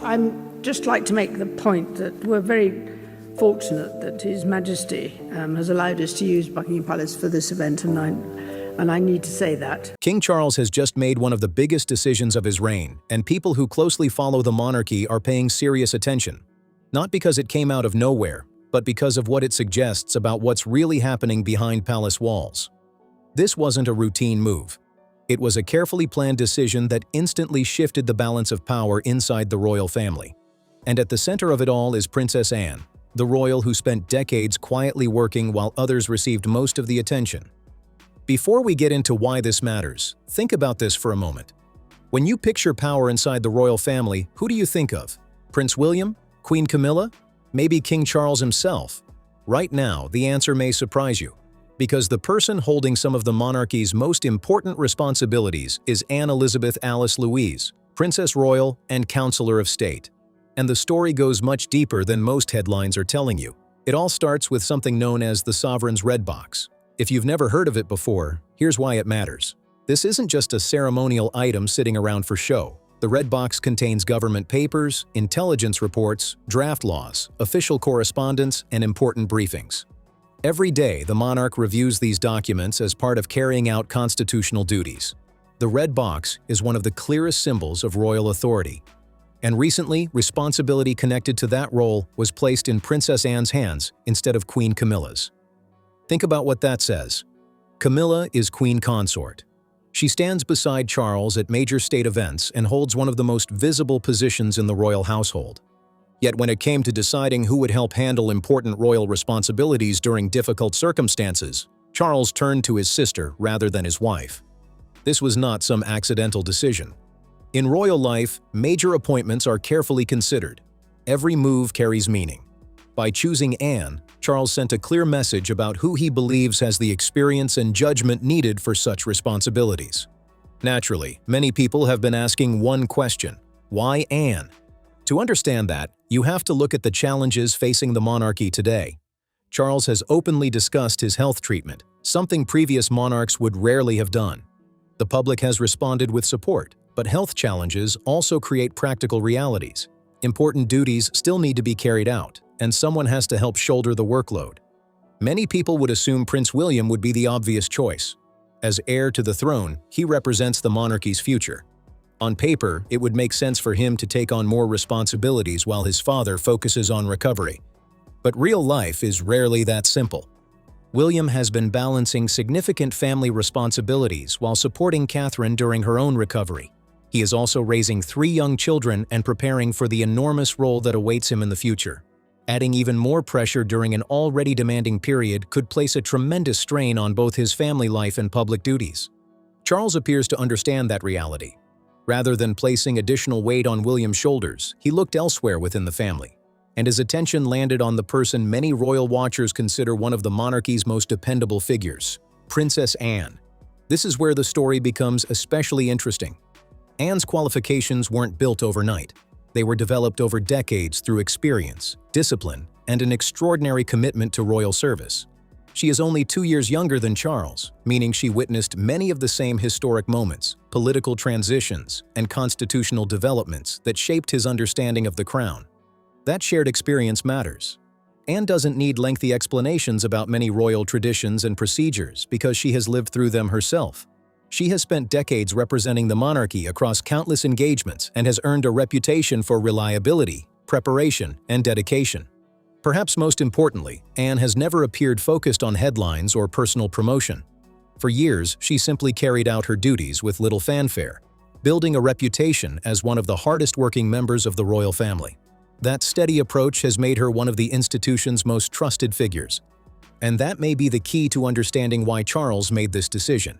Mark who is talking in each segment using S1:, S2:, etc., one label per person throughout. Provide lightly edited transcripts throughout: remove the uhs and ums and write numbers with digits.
S1: I'd just like to make the point that we're very fortunate that His Majesty has allowed us to use Buckingham Palace for this event, and I need to say that.
S2: King Charles has just made one of the biggest decisions of his reign, and people who closely follow the monarchy are paying serious attention. Not because it came out of nowhere, but because of what it suggests about what's really happening behind palace walls. This wasn't a routine move. It was a carefully planned decision that instantly shifted the balance of power inside the royal family. And at the center of it all is Princess Anne, the royal who spent decades quietly working while others received most of the attention. Before we get into why this matters, think about this for a moment. When you picture power inside the royal family, who do you think of? Prince William? Queen Camilla? Maybe King Charles himself? Right now, the answer may surprise you, because the person holding some of the monarchy's most important responsibilities is Anne Elizabeth Alice Louise, Princess Royal and Counselor of State. And the story goes much deeper than most headlines are telling you. It all starts with something known as the Sovereign's Red Box. If you've never heard of it before, here's why it matters. This isn't just a ceremonial item sitting around for show. The Red Box contains government papers, intelligence reports, draft laws, official correspondence, and important briefings. Every day, the monarch reviews these documents as part of carrying out constitutional duties. The Red Box is one of the clearest symbols of royal authority. And recently, responsibility connected to that role was placed in Princess Anne's hands instead of Queen Camilla's. Think about what that says. Camilla is Queen Consort. She stands beside Charles at major state events and holds one of the most visible positions in the royal household. Yet when it came to deciding who would help handle important royal responsibilities during difficult circumstances, Charles turned to his sister rather than his wife. This was not some accidental decision. In royal life, major appointments are carefully considered. Every move carries meaning. By choosing Anne, Charles sent a clear message about who he believes has the experience and judgment needed for such responsibilities. Naturally, many people have been asking one question: why Anne? To understand that, you have to look at the challenges facing the monarchy today. Charles has openly discussed his health treatment, something previous monarchs would rarely have done. The public has responded with support, but health challenges also create practical realities. Important duties still need to be carried out, and someone has to help shoulder the workload. Many people would assume Prince William would be the obvious choice. As heir to the throne, he represents the monarchy's future. On paper, it would make sense for him to take on more responsibilities while his father focuses on recovery. But real life is rarely that simple. William has been balancing significant family responsibilities while supporting Catherine during her own recovery. He is also raising 3 young children and preparing for the enormous role that awaits him in the future. Adding even more pressure during an already demanding period could place a tremendous strain on both his family life and public duties. Charles appears to understand that reality. Rather than placing additional weight on William's shoulders, he looked elsewhere within the family, and his attention landed on the person many royal watchers consider one of the monarchy's most dependable figures, Princess Anne. This is where the story becomes especially interesting. Anne's qualifications weren't built overnight. They were developed over decades through experience, discipline, and an extraordinary commitment to royal service. She is only 2 years younger than Charles, meaning she witnessed many of the same historic moments, political transitions, and constitutional developments that shaped his understanding of the crown. That shared experience matters. Anne doesn't need lengthy explanations about many royal traditions and procedures because she has lived through them herself. She has spent decades representing the monarchy across countless engagements and has earned a reputation for reliability, preparation, and dedication. Perhaps most importantly, Anne has never appeared focused on headlines or personal promotion. For years, she simply carried out her duties with little fanfare, building a reputation as one of the hardest-working members of the royal family. That steady approach has made her one of the institution's most trusted figures. And that may be the key to understanding why Charles made this decision.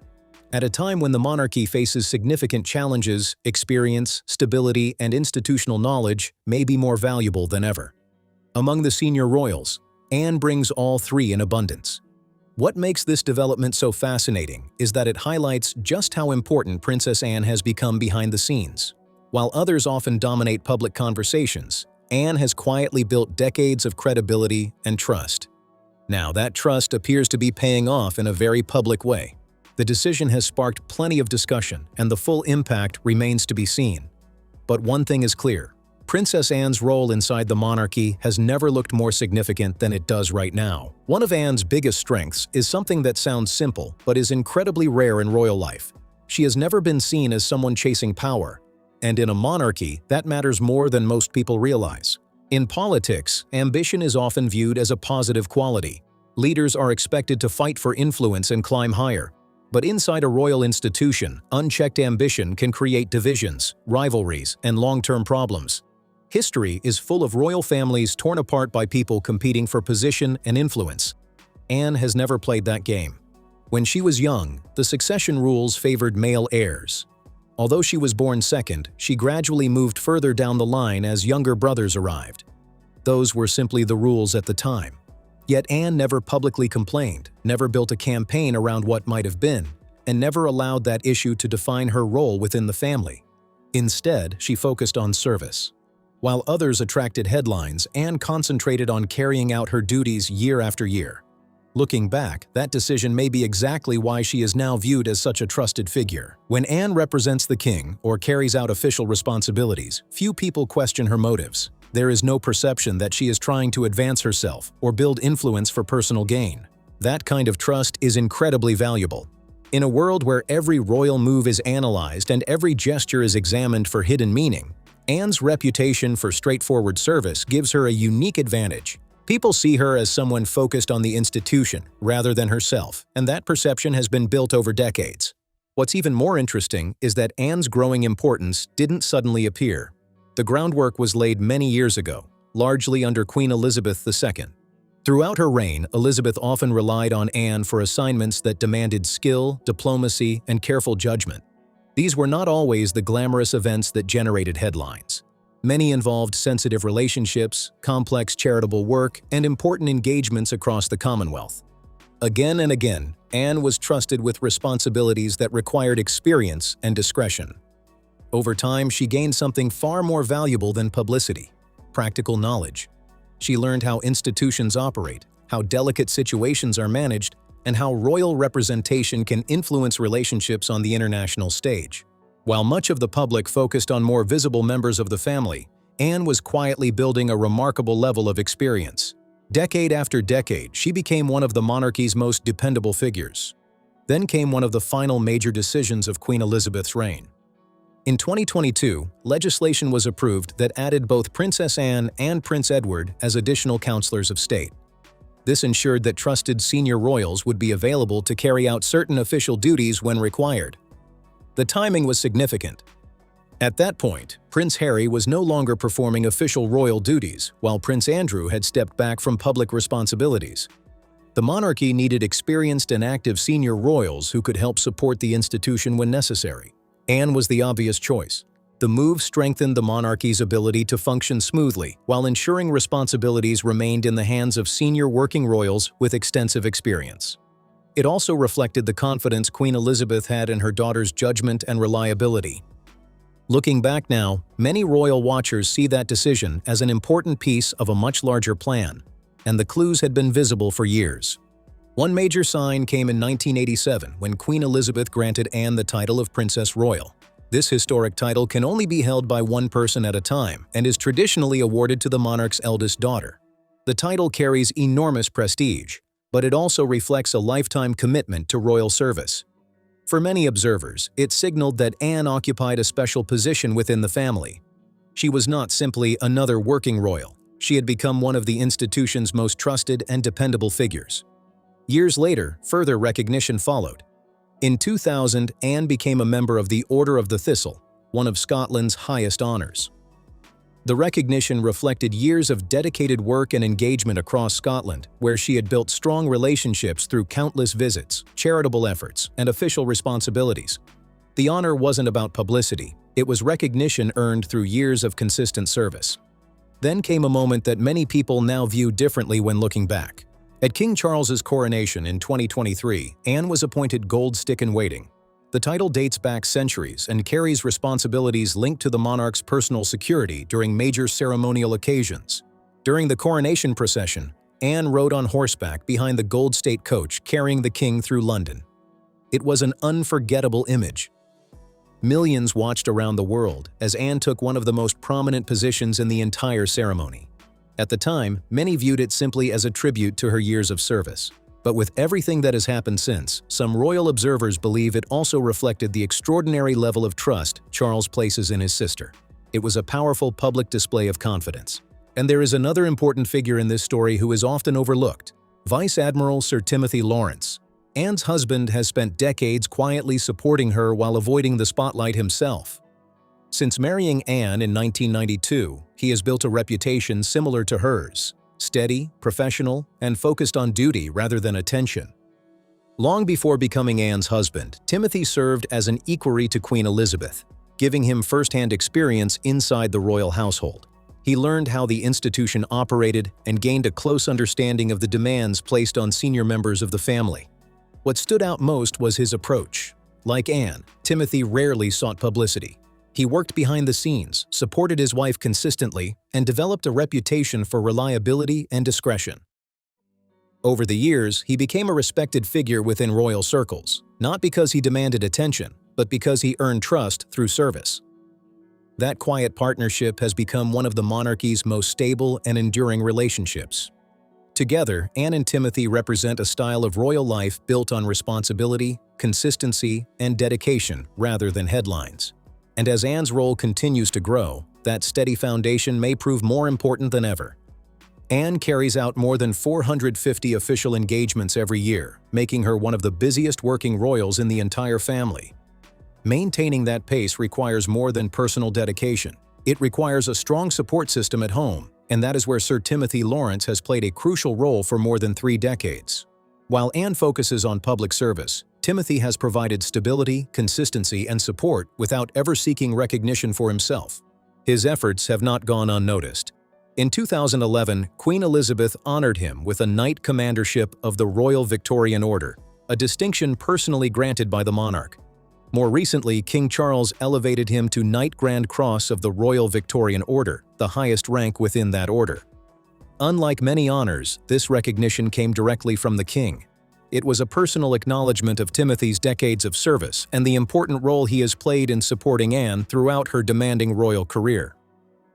S2: At a time when the monarchy faces significant challenges, experience, stability, and institutional knowledge may be more valuable than ever. Among the senior royals, Anne brings all 3 in abundance. What makes this development so fascinating is that it highlights just how important Princess Anne has become behind the scenes. While others often dominate public conversations, Anne has quietly built decades of credibility and trust. Now, that trust appears to be paying off in a very public way. The decision has sparked plenty of discussion, and the full impact remains to be seen. But one thing is clear: Princess Anne's role inside the monarchy has never looked more significant than it does right now. One of Anne's biggest strengths is something that sounds simple but is incredibly rare in royal life. She has never been seen as someone chasing power, and in a monarchy, that matters more than most people realize. In politics, ambition is often viewed as a positive quality. Leaders are expected to fight for influence and climb higher. But inside a royal institution, unchecked ambition can create divisions, rivalries, and long-term problems. History is full of royal families torn apart by people competing for position and influence. Anne has never played that game. When she was young, the succession rules favored male heirs. Although she was born second, she gradually moved further down the line as younger brothers arrived. Those were simply the rules at the time. Yet Anne never publicly complained, never built a campaign around what might have been, and never allowed that issue to define her role within the family. Instead, she focused on service. While others attracted headlines, Anne concentrated on carrying out her duties year after year. Looking back, that decision may be exactly why she is now viewed as such a trusted figure. When Anne represents the king or carries out official responsibilities, few people question her motives. There is no perception that she is trying to advance herself or build influence for personal gain. That kind of trust is incredibly valuable. In a world where every royal move is analyzed and every gesture is examined for hidden meaning, Anne's reputation for straightforward service gives her a unique advantage. People see her as someone focused on the institution rather than herself, and that perception has been built over decades. What's even more interesting is that Anne's growing importance didn't suddenly appear. The groundwork was laid many years ago, largely under Queen Elizabeth II. Throughout her reign, Elizabeth often relied on Anne for assignments that demanded skill, diplomacy, and careful judgment. These were not always the glamorous events that generated headlines. Many involved sensitive relationships, complex charitable work, and important engagements across the Commonwealth. Again and again, Anne was trusted with responsibilities that required experience and discretion. Over time, she gained something far more valuable than publicity: practical knowledge. She learned how institutions operate, how delicate situations are managed, and how royal representation can influence relationships on the international stage. While much of the public focused on more visible members of the family, Anne was quietly building a remarkable level of experience. Decade after decade, she became one of the monarchy's most dependable figures. Then came one of the final major decisions of Queen Elizabeth's reign. In 2022, legislation was approved that added both Princess Anne and Prince Edward as additional counselors of state. This ensured that trusted senior royals would be available to carry out certain official duties when required. The timing was significant. At that point, Prince Harry was no longer performing official royal duties, while Prince Andrew had stepped back from public responsibilities. The monarchy needed experienced and active senior royals who could help support the institution when necessary. Anne was the obvious choice. The move strengthened the monarchy's ability to function smoothly while ensuring responsibilities remained in the hands of senior working royals with extensive experience. It also reflected the confidence Queen Elizabeth had in her daughter's judgment and reliability. Looking back now, many royal watchers see that decision as an important piece of a much larger plan, and the clues had been visible for years. One major sign came in 1987 when Queen Elizabeth granted Anne the title of Princess Royal. This historic title can only be held by one person at a time and is traditionally awarded to the monarch's eldest daughter. The title carries enormous prestige, but it also reflects a lifetime commitment to royal service. For many observers, it signaled that Anne occupied a special position within the family. She was not simply another working royal. She had become one of the institution's most trusted and dependable figures. Years later, further recognition followed. In 2000, Anne became a member of the Order of the Thistle, one of Scotland's highest honors. The recognition reflected years of dedicated work and engagement across Scotland, where she had built strong relationships through countless visits, charitable efforts, and official responsibilities. The honor wasn't about publicity, it was recognition earned through years of consistent service. Then came a moment that many people now view differently when looking back. At King Charles's coronation in 2023, Anne was appointed Gold Stick-in-Waiting. The title dates back centuries and carries responsibilities linked to the monarch's personal security during major ceremonial occasions. During the coronation procession, Anne rode on horseback behind the gold state coach carrying the king through London. It was an unforgettable image. Millions watched around the world as Anne took one of the most prominent positions in the entire ceremony. At the time, many viewed it simply as a tribute to her years of service. But with everything that has happened since, some royal observers believe it also reflected the extraordinary level of trust Charles places in his sister. It was a powerful public display of confidence. And there is another important figure in this story who is often overlooked: Vice Admiral Sir Timothy Lawrence. Anne's husband has spent decades quietly supporting her while avoiding the spotlight himself. Since marrying Anne in 1992, he has built a reputation similar to hers: steady, professional, and focused on duty rather than attention. Long before becoming Anne's husband, Timothy served as an equerry to Queen Elizabeth, giving him first-hand experience inside the royal household. He learned how the institution operated and gained a close understanding of the demands placed on senior members of the family. What stood out most was his approach. Like Anne, Timothy rarely sought publicity. He worked behind the scenes, supported his wife consistently, and developed a reputation for reliability and discretion. Over the years, he became a respected figure within royal circles, not because he demanded attention, but because he earned trust through service. That quiet partnership has become one of the monarchy's most stable and enduring relationships. Together, Anne and Timothy represent a style of royal life built on responsibility, consistency, and dedication rather than headlines. And as Anne's role continues to grow, that steady foundation may prove more important than ever. Anne carries out more than 450 official engagements every year, making her one of the busiest working royals in the entire family. Maintaining that pace requires more than personal dedication. It requires a strong support system at home, and that is where Sir Timothy Lawrence has played a crucial role for more than 3 decades. While Anne focuses on public service, Timothy has provided stability, consistency, and support without ever seeking recognition for himself. His efforts have not gone unnoticed. In 2011, Queen Elizabeth honored him with a Knight Commandership of the Royal Victorian Order, a distinction personally granted by the monarch. More recently, King Charles elevated him to Knight Grand Cross of the Royal Victorian Order, the highest rank within that order. Unlike many honors, this recognition came directly from the king. It was a personal acknowledgement of Timothy's decades of service and the important role he has played in supporting Anne throughout her demanding royal career.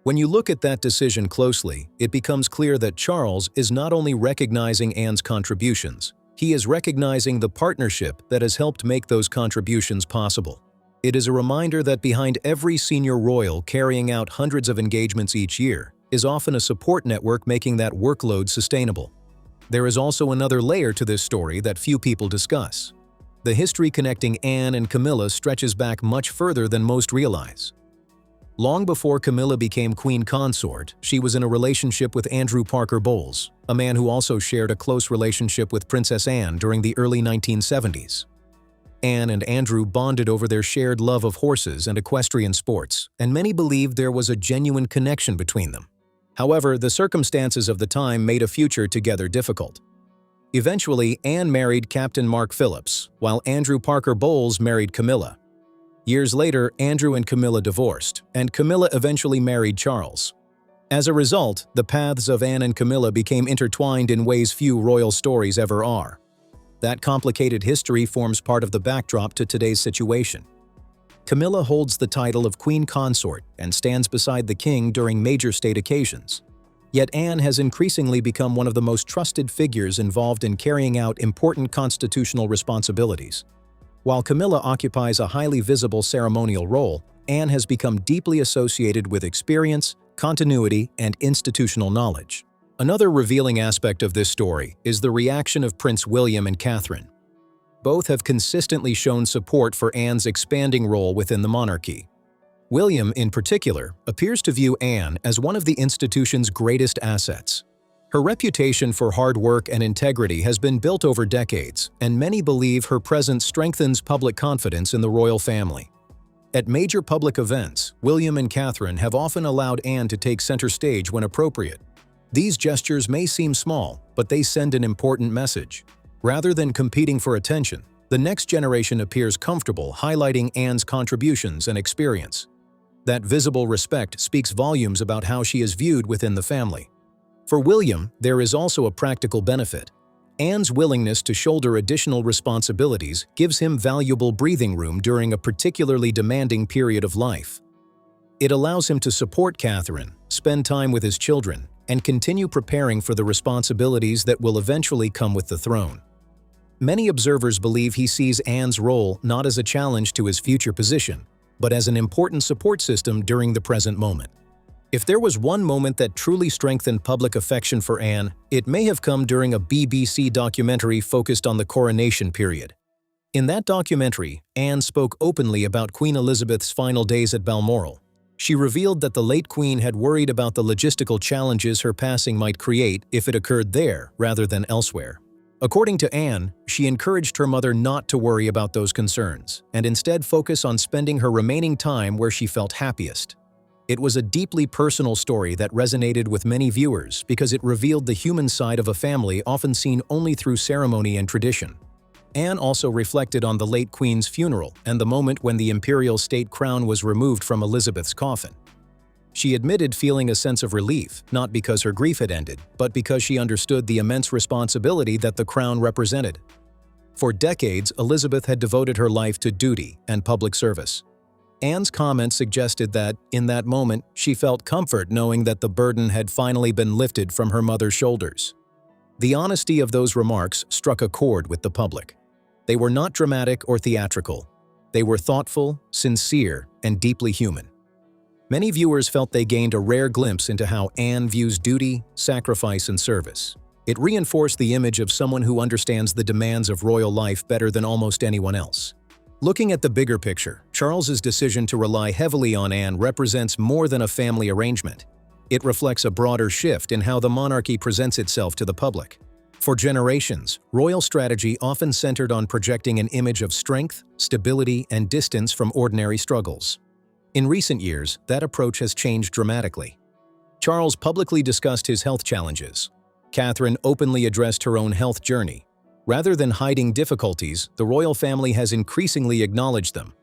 S2: When you look at that decision closely, it becomes clear that Charles is not only recognizing Anne's contributions, he is recognizing the partnership that has helped make those contributions possible. It is a reminder that behind every senior royal carrying out hundreds of engagements each year is often a support network making that workload sustainable. There is also another layer to this story that few people discuss. The history connecting Anne and Camilla stretches back much further than most realize. Long before Camilla became queen consort, she was in a relationship with Andrew Parker Bowles, a man who also shared a close relationship with Princess Anne during the early 1970s. Anne and Andrew bonded over their shared love of horses and equestrian sports, and many believed there was a genuine connection between them. However, the circumstances of the time made a future together difficult. Eventually, Anne married Captain Mark Phillips, while Andrew Parker Bowles married Camilla. Years later, Andrew and Camilla divorced, and Camilla eventually married Charles. As a result, the paths of Anne and Camilla became intertwined in ways few royal stories ever are. That complicated history forms part of the backdrop to today's situation. Camilla holds the title of Queen Consort and stands beside the king during major state occasions. Yet Anne has increasingly become one of the most trusted figures involved in carrying out important constitutional responsibilities. While Camilla occupies a highly visible ceremonial role, Anne has become deeply associated with experience, continuity, and institutional knowledge. Another revealing aspect of this story is the reaction of Prince William and Catherine. Both have consistently shown support for Anne's expanding role within the monarchy. William, in particular, appears to view Anne as one of the institution's greatest assets. Her reputation for hard work and integrity has been built over decades, and many believe her presence strengthens public confidence in the royal family. At major public events, William and Catherine have often allowed Anne to take center stage when appropriate. These gestures may seem small, but they send an important message. Rather than competing for attention, the next generation appears comfortable highlighting Anne's contributions and experience. That visible respect speaks volumes about how she is viewed within the family. For William, there is also a practical benefit. Anne's willingness to shoulder additional responsibilities gives him valuable breathing room during a particularly demanding period of life. It allows him to support Catherine, spend time with his children, and continue preparing for the responsibilities that will eventually come with the throne. Many observers believe he sees Anne's role not as a challenge to his future position, but as an important support system during the present moment. If there was one moment that truly strengthened public affection for Anne, it may have come during a BBC documentary focused on the coronation period. In that documentary, Anne spoke openly about Queen Elizabeth's final days at Balmoral. She revealed that the late Queen had worried about the logistical challenges her passing might create if it occurred there rather than elsewhere. According to Anne, she encouraged her mother not to worry about those concerns and instead focus on spending her remaining time where she felt happiest. It was a deeply personal story that resonated with many viewers because it revealed the human side of a family often seen only through ceremony and tradition. Anne also reflected on the late Queen's funeral and the moment when the imperial state crown was removed from Elizabeth's coffin. She admitted feeling a sense of relief, not because her grief had ended, but because she understood the immense responsibility that the crown represented. For decades, Elizabeth had devoted her life to duty and public service. Anne's comments suggested that, in that moment, she felt comfort knowing that the burden had finally been lifted from her mother's shoulders. The honesty of those remarks struck a chord with the public. They were not dramatic or theatrical. They were thoughtful, sincere, and deeply human. Many viewers felt they gained a rare glimpse into how Anne views duty, sacrifice, and service. It reinforced the image of someone who understands the demands of royal life better than almost anyone else. Looking at the bigger picture, Charles's decision to rely heavily on Anne represents more than a family arrangement. It reflects a broader shift in how the monarchy presents itself to the public. For generations, royal strategy often centered on projecting an image of strength, stability, and distance from ordinary struggles. In recent years, that approach has changed dramatically. Charles publicly discussed his health challenges. Catherine openly addressed her own health journey. Rather than hiding difficulties, the royal family has increasingly acknowledged them.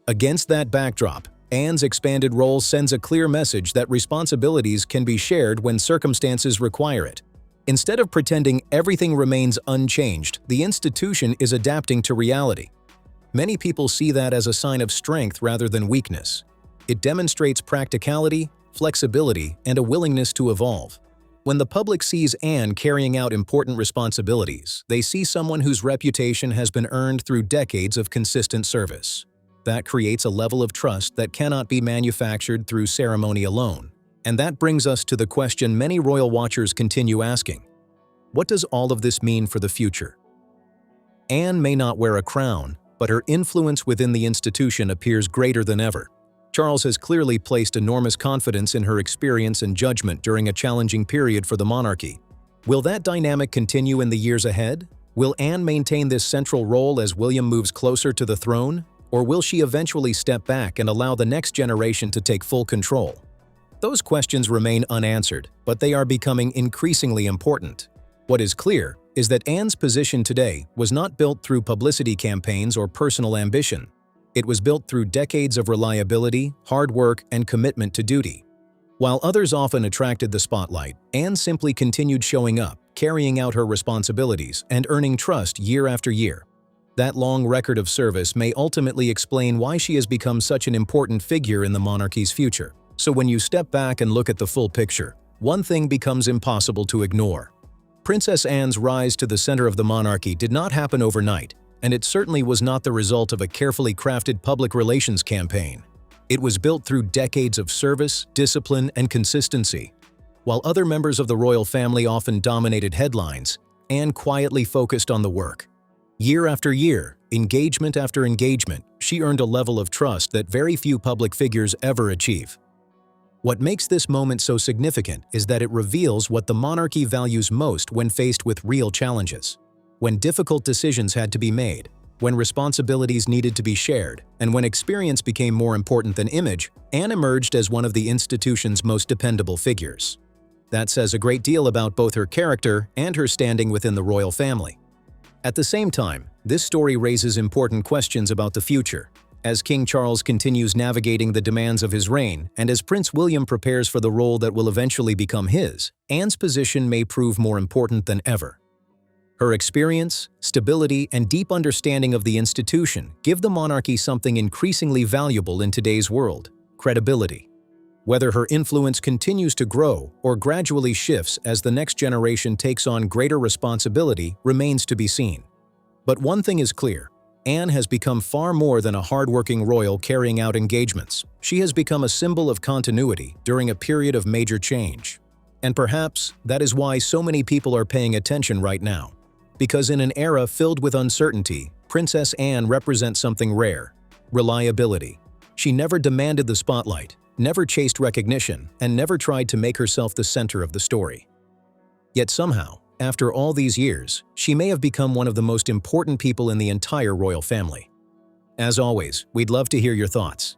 S2: Against that backdrop, Anne's expanded role sends a clear message that responsibilities can be shared when circumstances require it. Instead of pretending everything remains unchanged, the institution is adapting to reality. Many people see that as a sign of strength rather than weakness. It demonstrates practicality, flexibility, and a willingness to evolve. When the public sees Anne carrying out important responsibilities, they see someone whose reputation has been earned through decades of consistent service. That creates a level of trust that cannot be manufactured through ceremony alone. And that brings us to the question many royal watchers continue asking. What does all of this mean for the future? Anne may not wear a crown, but her influence within the institution appears greater than ever. Charles has clearly placed enormous confidence in her experience and judgment during a challenging period for the monarchy. Will that dynamic continue in the years ahead? Will Anne maintain this central role as William moves closer to the throne? Or will she eventually step back and allow the next generation to take full control? Those questions remain unanswered, but they are becoming increasingly important. What is clear is that Anne's position today was not built through publicity campaigns or personal ambition. It was built through decades of reliability, hard work, and commitment to duty. While others often attracted the spotlight, Anne simply continued showing up, carrying out her responsibilities, and earning trust year after year. That long record of service may ultimately explain why she has become such an important figure in the monarchy's future. So when you step back and look at the full picture, one thing becomes impossible to ignore. Princess Anne's rise to the center of the monarchy did not happen overnight, and it certainly was not the result of a carefully crafted public relations campaign. It was built through decades of service, discipline, and consistency. While other members of the royal family often dominated headlines, Anne quietly focused on the work. Year after year, engagement after engagement, she earned a level of trust that very few public figures ever achieve. What makes this moment so significant is that it reveals what the monarchy values most when faced with real challenges. When difficult decisions had to be made, when responsibilities needed to be shared, and when experience became more important than image, Anne emerged as one of the institution's most dependable figures. That says a great deal about both her character and her standing within the royal family. At the same time, this story raises important questions about the future. As King Charles continues navigating the demands of his reign, and as Prince William prepares for the role that will eventually become his, Anne's position may prove more important than ever. Her experience, stability, and deep understanding of the institution give the monarchy something increasingly valuable in today's world: credibility. Whether her influence continues to grow or gradually shifts as the next generation takes on greater responsibility remains to be seen. But one thing is clear: Anne has become far more than a hardworking royal carrying out engagements. She has become a symbol of continuity during a period of major change. And perhaps that is why so many people are paying attention right now. Because in an era filled with uncertainty, Princess Anne represents something rare: reliability. She never demanded the spotlight, never chased recognition, and never tried to make herself the center of the story. Yet somehow, after all these years, she may have become one of the most important people in the entire royal family. As always, we'd love to hear your thoughts.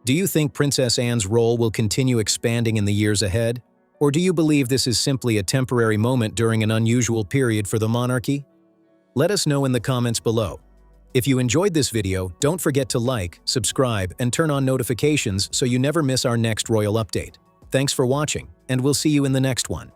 S2: Do you think Princess Anne's role will continue expanding in the years ahead? Or do you believe this is simply a temporary moment during an unusual period for the monarchy? Let us know in the comments below. If you enjoyed this video, don't forget to like, subscribe, and turn on notifications so you never miss our next royal update. Thanks for watching, and we'll see you in the next one.